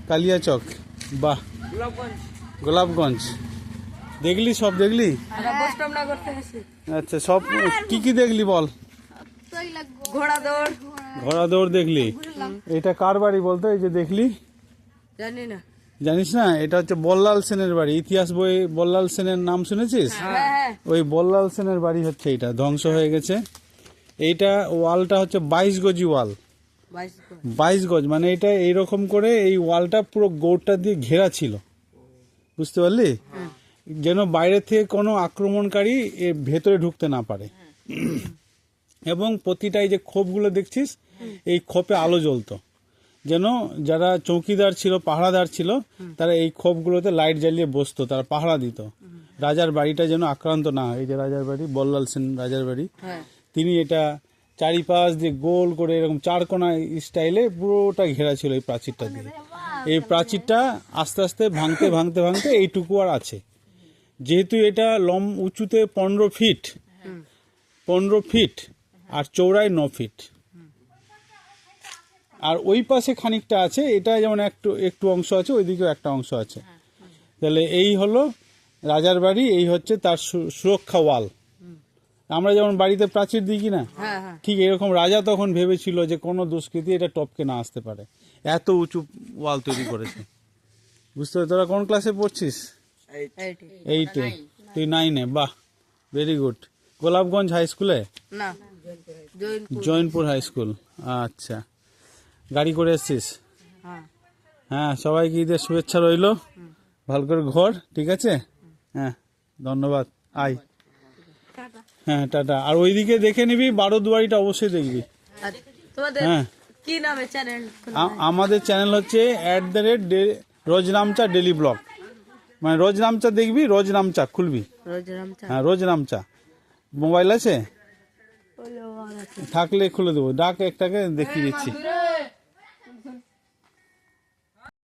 কালিয়াচক, বাহ, গোলাপগঞ্জ দেখলি? সব দেখলি? আচ্ছা, সব কি কি দেখলি বল? ঘোড়া দৌড় দেখলি? এটা কার বাড়ি বলতো? এই যে দেখলি, জানি না। জানিস না? এটা হচ্ছে বল্লাল সেনের বাড়ি। ইতিহাস বই বল্লাল সেনের নাম শুনেছিস? ওই বল্লাল সেনের বাড়ি হচ্ছে এটা, ধ্বংস হয়ে গেছে। এইটা ওয়ালটা হচ্ছে 22 গজি ওয়াল। 22 গজ মানে এটা এইরকম করে এই ওয়ালটা পুরো গৌড়টা দিয়ে ঘেরা ছিল, বুঝতে পারলি? যেন বাইরে থেকে কোনো আক্রমণকারী এর ভেতরে ঢুকতে না পারে। এবং প্রতিটা এই যে খোপগুলো দেখছিস, এই খোপে আলো জ্বলতো, যেন যারা চৌকিদার ছিল, পাহারাদার ছিল, তারা এই খোপগুলোতে লাইট জ্বালিয়ে বসতো, তারা পাহারা দিত। রাজার বাড়িটা যেন আক্রান্ত না হয়। এই যে রাজার বাড়ি, বল্লাল সেন রাজার বাড়ি। তিনি এটা চারিপাশ দিয়ে গোল করে এরকম চারকোনা স্টাইলে পুরোটা ঘেরা ছিল এই প্রাচীরটা দিয়ে। এই প্রাচীরটা আস্তে আস্তে ভাঙতে ভাঙতে ভাঙতে এইটুকু আর আছে। যেহেতু এটা উঁচুতে 15 ফিট, 15 ফিট আর চৌড়ায় 9 ফিট। আর ওই পাশে খানিকটা আছে, এটা যেমন একটু একটু অংশ আছে, ওইদিকেও একটা অংশ আছে। তাহলে এই হলো রাজার বাড়ি, এই হচ্ছে তার সুরক্ষা ওয়াল। আমরা যেমন বাড়িতে প্রাচীর দিই কিনা, ঠিক এরকম রাজা তখন ভেবেছিল যে কোনো দুষ্কৃতী এটা টপকে না আসতে পারে, এত উঁচু ওয়াল তৈরি করেছে। বুঝতে পারছি? তোরা কোন ক্লাসে পড়ছিস? 8-এ। তুই 9-এ? বাহ, ভেরি গুড। গোলাপগঞ্জ হাই স্কুলে? না, জৈনপুর হাই স্কুল। আচ্ছা, গাড়ি করে এসছিস? হ্যাঁ, সবাইকে ঈদের শুভেচ্ছা রইলো। ভালো করে ঘর, ঠিক আছে? হ্যাঁ, ধন্যবাদ। আয়। হ্যাঁ, টাটা। আর ওইদিকে দেখে নিবি, বারোদুয়ারিটা অবশ্যই দেখবি। হ্যাঁ, কি নামে চ্যানেল? আমাদের চ্যানেল হচ্ছে @রোজনামচা ডেলি ব্লগ। মানে রোজনামচা দেখবি, রোজনামচা খুলবি। হ্যাঁ, রোজনামচা। মোবাইল আছে? থাকলে খুলে দেবো, ডাক একটাকে দেখিয়ে দিচ্ছি।